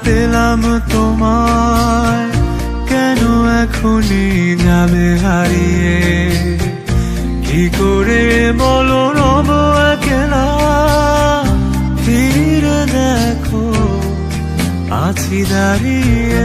পেলাম তোমায়, কেন এখনই যাবে হারিয়ে? কি করে বলো রব একলা, ফিরে দেখো আছি দাঁড়িয়ে।